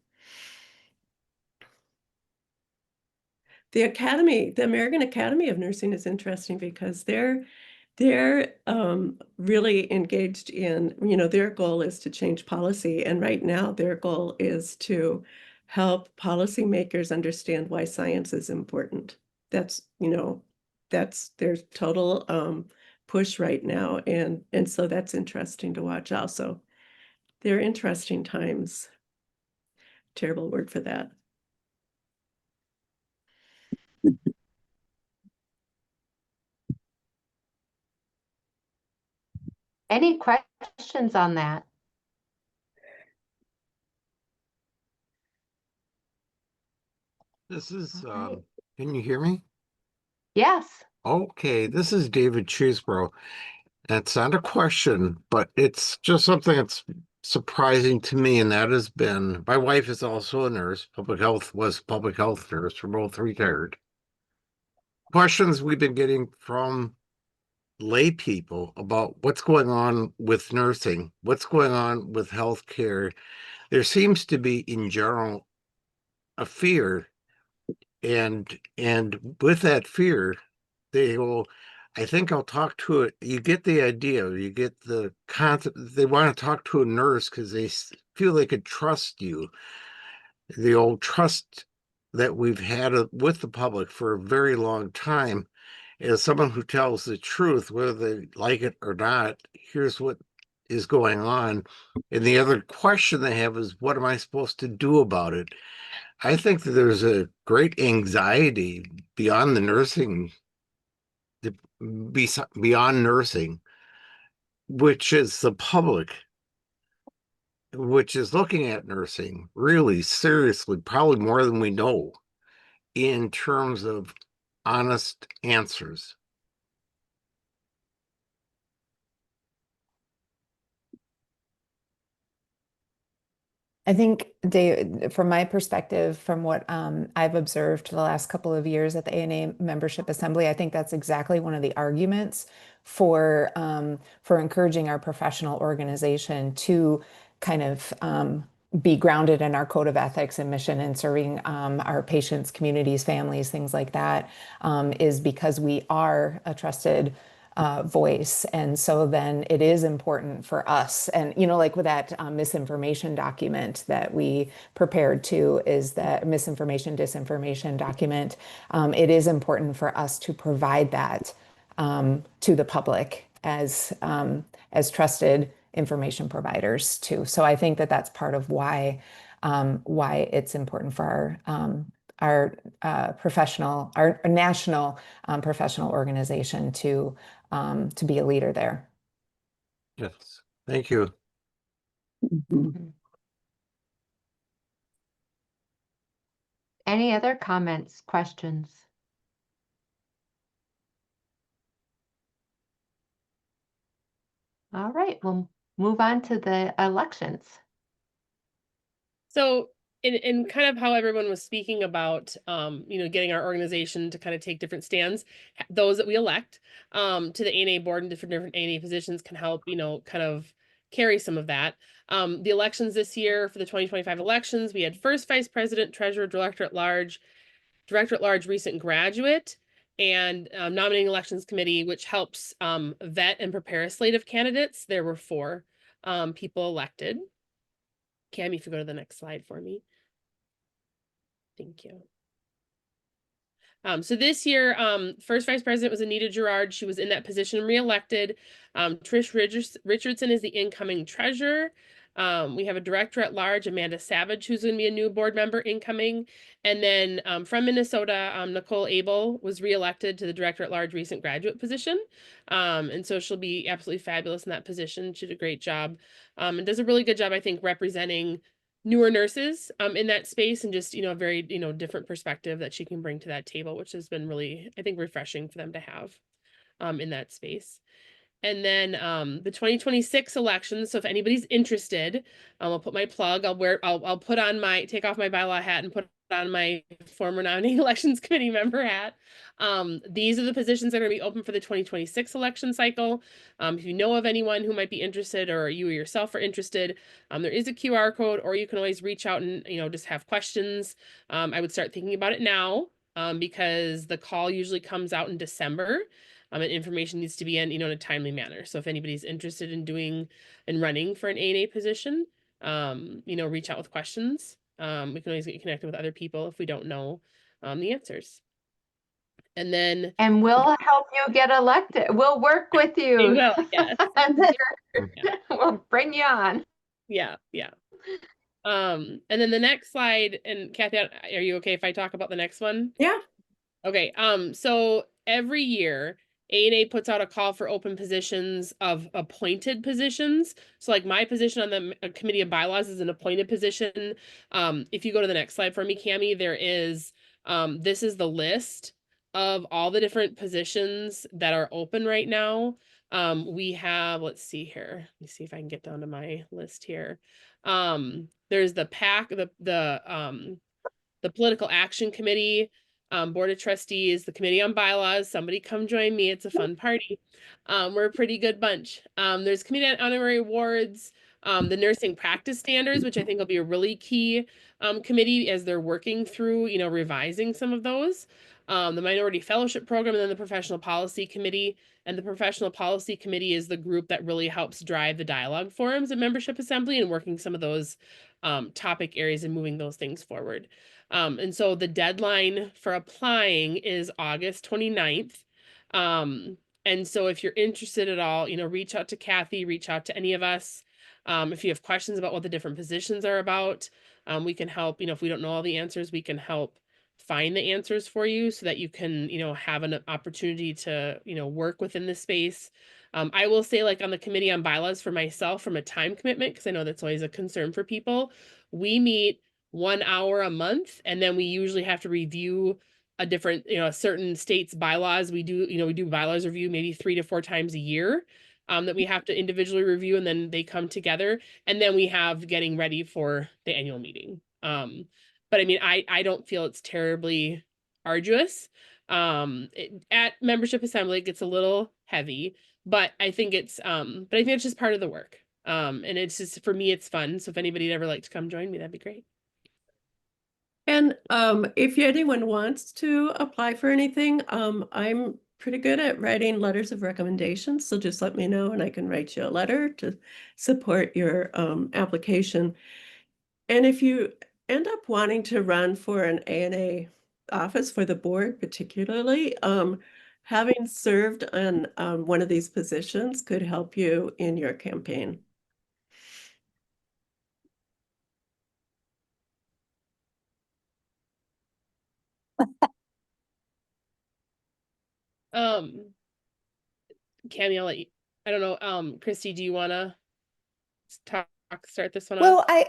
The American Academy of Nursing is interesting because they're really engaged in, their goal is to change policy. And right now their goal is to help policymakers understand why science is important. That's their total push right now. And so that's interesting to watch also. They're interesting times. Terrible word for that. Any questions on that? This is, Okay. can you hear me? Yes. Okay, this is David Cheesebro. It's not a question, but it's just something that's surprising to me, and that has been, my wife is also a nurse, public health nurse, we're both retired. Questions we've been getting from lay people about what's going on with nursing, what's going on with healthcare. There seems to be, in general, a fear, and with that fear, they will, I think I'll talk to it. You get the idea, you get the concept. They want to talk to a nurse because they feel they could trust you. The old trust that we've had with the public for a very long time, as someone who tells the truth, whether they like it or not, here's what is going on. And the other question they have is, what am I supposed to do about it? I think that there's a great anxiety beyond the nursing, beyond nursing, which is the public, which is looking at nursing really seriously, probably more than we know, in terms of honest answers. I think from my perspective, from what I've observed the last couple of years at the ANA Membership Assembly, I think that's exactly one of the arguments for encouraging our professional organization to kind of be grounded in our code of ethics and mission and serving our patients, communities, families, things like that, is because we are a trusted voice. And so then it is important for us. And, you know, like with that misinformation document that we prepared to, is that misinformation, disinformation document. It is important for us to provide that to the public as trusted information providers too. So I think that that's part of why it's important for our national professional organization to be a leader there. Yes, thank you. Any other comments, questions? All right, we'll move on to the elections. So in kind of how everyone was speaking about, you know, getting our organization to kind of take different stands, those that we elect to the ANA board and different ANA positions can help, you know, kind of carry some of that. The elections this year for the 2025 elections, we had first vice president, treasurer, director at large, recent graduate, and nominating elections committee, which helps vet and prepare a slate of candidates. There were 4 people elected. Cami, if you go to the next slide for me. Thank you. So this year, first vice president was Anita Gerard. She was in that position, reelected. Trish Richardson is the incoming treasurer. We have a director at large, Amanda Savage, who's going to be a new board member incoming. And then from Minnesota, Nicole Abel was reelected to the director at large recent graduate position. And so she'll be absolutely fabulous in that position. She did a great job and does a really good job, I think, representing newer nurses in that space, and just, you know, a very, you know, different perspective that she can bring to that table, which has been really, I think, refreshing for them to have in that space. And then the 2026 elections. So if anybody's interested, I'll put my plug. I'll put on my, take off my bylaw hat and put on my former nominating elections committee member hat. These are the positions that are going to be open for the 2026 election cycle. If you know of anyone who might be interested, or you yourself are interested, there is a QR code, or you can always reach out and, you know, just have questions. I would start thinking about it now because the call usually comes out in December. And information needs to be in, you know, in a timely manner. So if anybody's interested in doing and running for an ANA position, you know, reach out with questions. We can always get connected with other people if we don't know the answers. And then, And we'll help you get elected. We'll work with you. we will, yes. And then Yeah. we'll bring you on. Yeah, yeah. And then the next slide, and Kathy, are you okay if I talk about the next one? Yeah. Okay, so every year ANA puts out a call for open positions of appointed positions. So like my position on the committee of bylaws is an appointed position. If you go to the next slide for me, Cami, there is, this is the list of all the different positions that are open right now. We have, let's see here. Let me see if I can get down to my list here. There's the PAC, the Political Action Committee, Board of Trustees, the Committee on Bylaws. Somebody come join me. It's a fun party. We're a pretty good bunch. There's Committee on Honorary Awards, the Nursing Practice Standards, which I think will be a really key committee as they're working through, you know, revising some of those. The Minority Fellowship Program, and then the Professional Policy Committee. And the Professional Policy Committee is the group that really helps drive the dialogue forums and membership assembly and working some of those topic areas and moving those things forward. And so the deadline for applying is August 29th. And so if you're interested at all, you know, reach out to Kathy, reach out to any of us. If you have questions about what the different positions are about, we can help. You know, if we don't know all the answers, we can help find the answers for you so that you can, you know, have an opportunity to, you know, work within this space. I will say, like on the Committee on Bylaws for myself, from a time commitment, because I know that's always a concern for people, we meet 1 hour a month, and then we usually have to review a different, you know, a certain state's bylaws. We do, you know, we do bylaws review maybe 3 to 4 times a year that we have to individually review, and then they come together, and then we have getting ready for the annual meeting. But I mean, I don't feel it's terribly arduous. At membership assembly, it gets a little heavy, but I think it's just part of the work. And it's just, for me, it's fun. So if anybody'd ever like to come join me, that'd be great. And if anyone wants to apply for anything, I'm pretty good at writing letters of recommendation. So just let me know and I can write you a letter to support your application. And if you end up wanting to run for an ANA office for the board, particularly, having served on one of these positions could help you in your campaign. Cammy, I'll let you, I don't know, Christy, do you want to start this one off? Well, I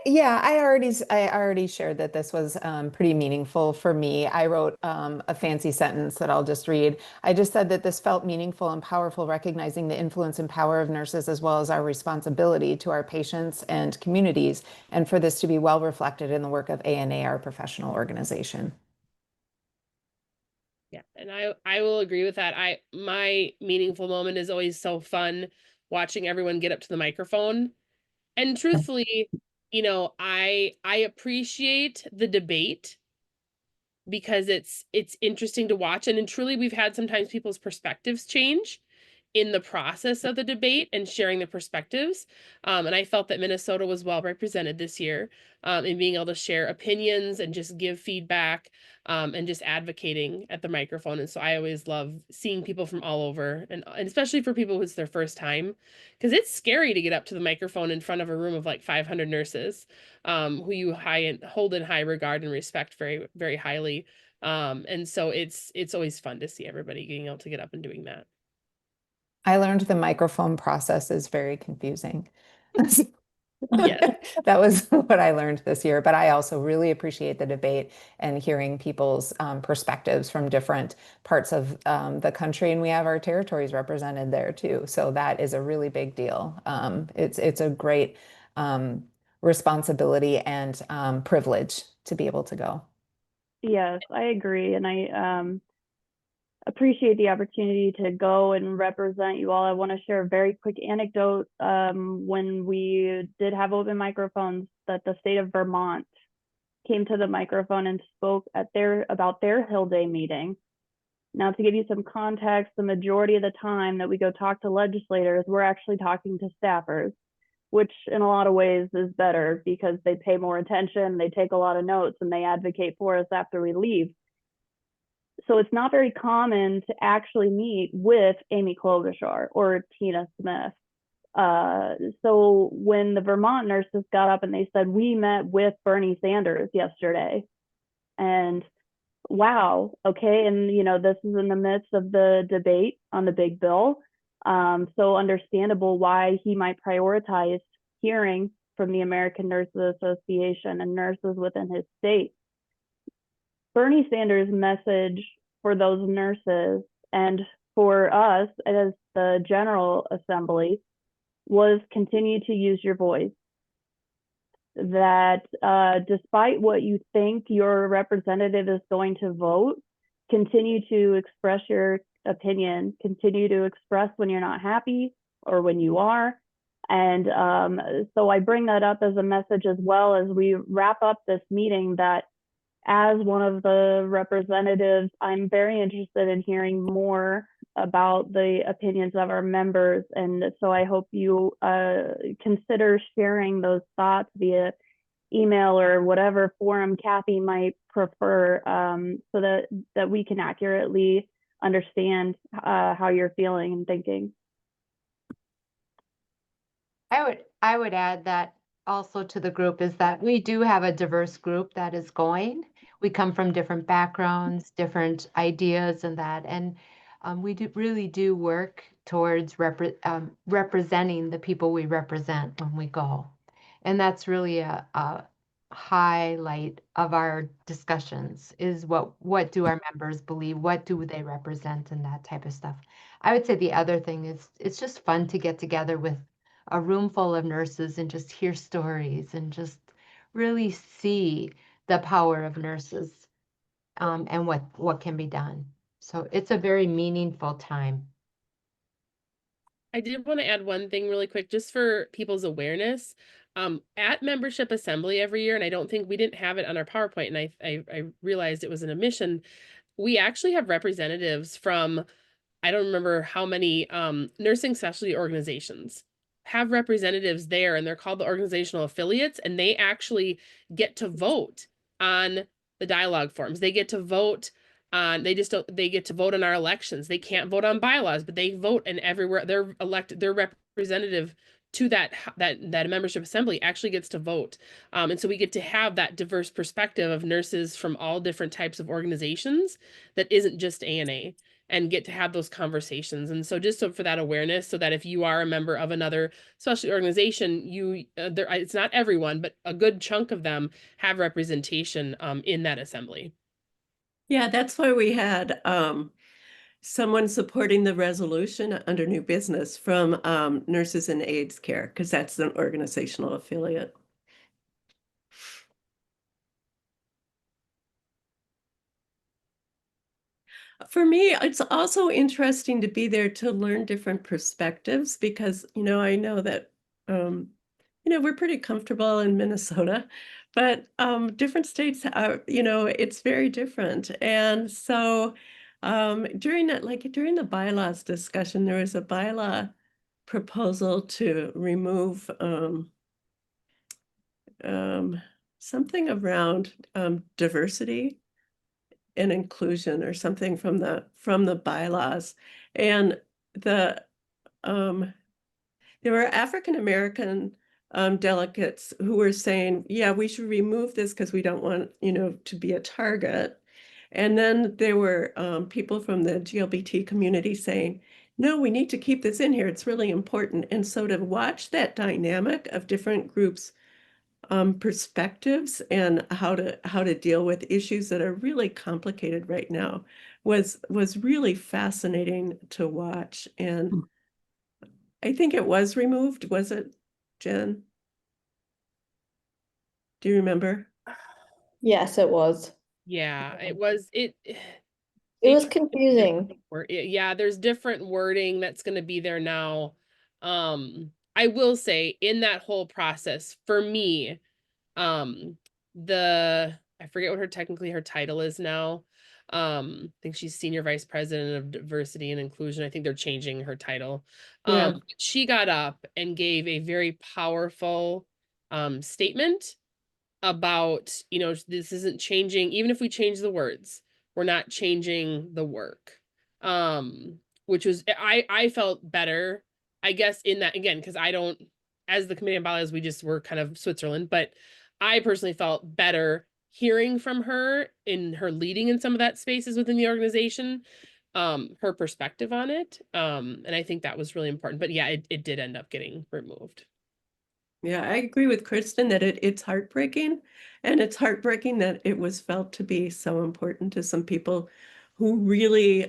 already shared that this was pretty meaningful for me. I wrote a fancy sentence that I'll just read. I just said that this felt meaningful and powerful, recognizing the influence and power of nurses as well as our responsibility to our patients and communities, and for this to be well reflected in the work of ANA, our professional organization. Yeah, and I will agree with that. My meaningful moment is always so fun watching everyone get up to the microphone. And truthfully, you know, I appreciate the debate because it's interesting to watch, and truly we've had sometimes people's perspectives change in the process of the debate and sharing the perspectives. And I felt that Minnesota was well represented this year in being able to share opinions and just give feedback and just advocating at the microphone. And so I always love seeing people from all over, and especially for people who's their first time, because it's scary to get up to the microphone in front of a room of like 500 nurses who you hold in high regard and respect very, very highly. And so it's always fun to see everybody being able to get up and doing that. I learned the microphone process is very confusing. Yes. That was what I learned this year, but I also really appreciate the debate and hearing people's perspectives from different parts of the country, and we have our territories represented there too. So that is a really big deal. It's a great responsibility and privilege to be able to go. Yes, I agree. And I appreciate the opportunity to go and represent you all. I want to share a very quick anecdote. When we did have open microphones, that the state of Vermont came to the microphone and spoke at about their Hill Day meeting. Now, to give you some context, the majority of the time that we go talk to legislators, we're actually talking to staffers, which in a lot of ways is better because they pay more attention, they take a lot of notes, and they advocate for us after we leave. So it's not very common to actually meet with Amy Klobuchar or Tina Smith. So when the Vermont nurses got up and they said, we met with Bernie Sanders yesterday, and wow, okay. And, you know, this is in the midst of the debate on the big bill. So understandable why he might prioritize hearing from the American Nurses Association and nurses within his state. Bernie Sanders' message for those nurses and for us as the General Assembly was continue to use your voice. That despite what you think your representative is going to vote, continue to express your opinion, continue to express when you're not happy or when you are. And so I bring that up as a message as well as we wrap up this meeting, that as one of the representatives, I'm very interested in hearing more about the opinions of our members. And so I hope you consider sharing those thoughts via email or whatever forum Kathy might prefer, so that we can accurately understand how you're feeling and thinking. I would add that also to the group is that we do have a diverse group that is going. We come from different backgrounds, different ideas and that, and we really do work towards representing the people we represent when we go. And that's really a highlight of our discussions is what do our members believe, what do they represent, and that type of stuff. I would say the other thing is it's just fun to get together with a room full of nurses and just hear stories and just really see the power of nurses and what can be done. So it's a very meaningful time. I did want to add one thing really quick, just for people's awareness. At membership assembly every year, and I don't think we didn't have it on our PowerPoint, and I realized it was an omission. We actually have representatives from, I don't remember how many nursing specialty organizations have representatives there, and they're called the organizational affiliates, and they actually get to vote on the dialogue forms. They get to vote on, they get to vote on our elections. They can't vote on bylaws, but they vote, and everywhere they're elected, their representative to that membership assembly actually gets to vote. And so we get to have that diverse perspective of nurses from all different types of organizations that isn't just ANA, and get to have those conversations. And so just so for that awareness, so that if you are a member of another specialty organization, you it's not everyone, but a good chunk of them have representation in that assembly. Yeah, that's why we had someone supporting the resolution under new business from Nurses in AIDS Care, because that's an organizational affiliate. For me, it's also interesting to be there to learn different perspectives because, I know that, we're pretty comfortable in Minnesota, but different states are, it's very different. And so during the bylaws discussion, there was a bylaw proposal to remove something around diversity and inclusion or something from the bylaws. And there were African American delegates who were saying, yeah, we should remove this because we don't want, to be a target. And then there were people from the GLBT community saying, no, we need to keep this in here. It's really important. And so to watch that dynamic of different groups perspectives and how to deal with issues that are really complicated right now was really fascinating to watch. And I think it was removed, was it, Jen? Do you remember? Yes, it was. Yeah, it was It was confusing. Yeah, there's different wording that's going to be there now. I will say in that whole process, for me, I forget what her title is now. I think she's senior vice president of diversity and inclusion. I think they're changing her title. Yeah. She got up and gave a very powerful statement about, this isn't changing, even if we change the words, we're not changing the work. Which was, I felt better, I guess, in that, again, because I don't, as the committee on bylaws, we just were kind of Switzerland, but I personally felt better hearing from her in her leading in some of that spaces within the organization, her perspective on it. And I think that was really important, but yeah, it did end up getting removed. Yeah, I agree with Kristen that it's heartbreaking, and it's heartbreaking that it was felt to be so important to some people who really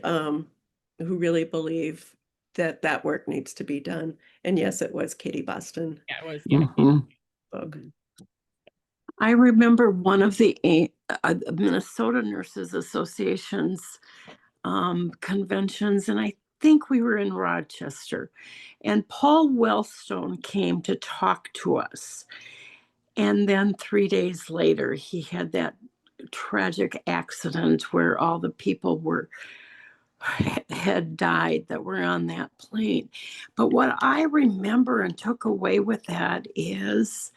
believe that that work needs to be done. And yes, it was Katie Boston. Yeah, it was. Book. I remember one of the Minnesota Nurses Association's conventions, and I think we were in Rochester, and Paul Wellstone came to talk to us. And then 3 days later, he had that tragic accident where all the people had died that were on that plane. But what I remember and took away with that is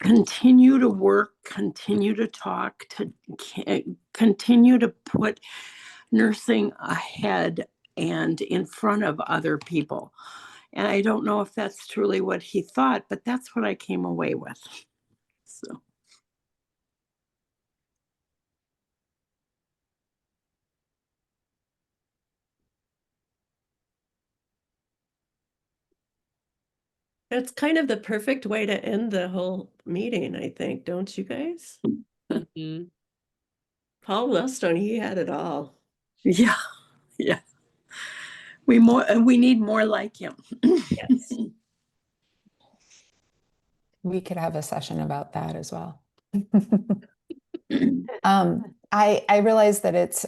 continue to work, continue to talk, to continue to put nursing ahead and in front of other people. And I don't know if that's truly what he thought, but that's what I came away with. So. It's kind of the perfect way to end the whole meeting, I think, don't you guys? Mm-hmm. Paul Wellstone, he had it all. Yeah, yeah. We need more like him. Yes. We could have a session about that as well. I realize that it's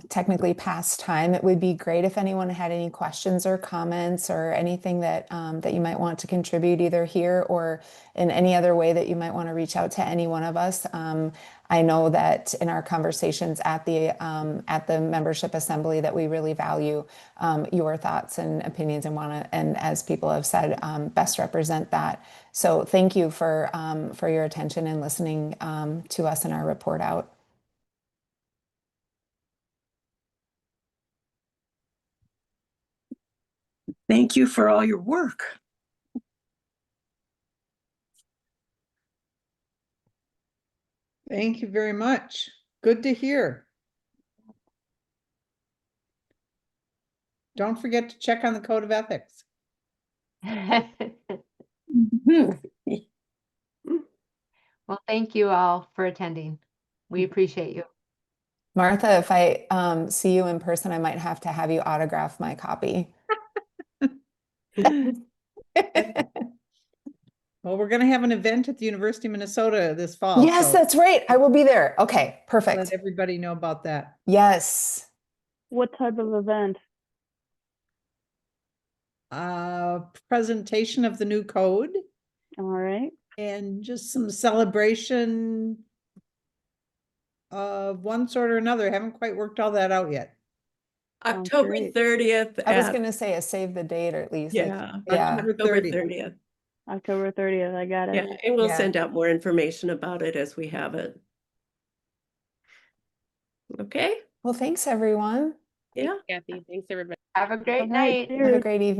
technically past time. It would be great if anyone had any questions or comments or anything that that you might want to contribute either here or in any other way that you might want to reach out to any one of us. I know that in our conversations at the membership assembly that we really value your thoughts and opinions and want to, and as people have said, best represent that. So thank you for your attention and listening to us in our report out. Thank you for all your work. Thank you very much. Good to hear. Don't forget to check on the code of ethics. Well, thank you all for attending. We appreciate you. Martha, if I see you in person, I might have to have you autograph my copy. Well, we're going to have an event at the University of Minnesota this fall. Yes, so that's right. I will be there. Okay, let perfect. everybody know about that. Yes. What type of event? Presentation of the new code All right. and just some celebration of one sort or another. Haven't quite worked all that out yet. Sounds October great. 30th I was at, going to say a save the date or at least like, yeah, yeah. October 30th. October 30th. I got it. Yeah, and we'll Yeah. send out more information about it as we have it. Okay, Well, thanks everyone. yeah. Kathy, thanks everybody. Have a great All right, night. cheers. Have a great evening.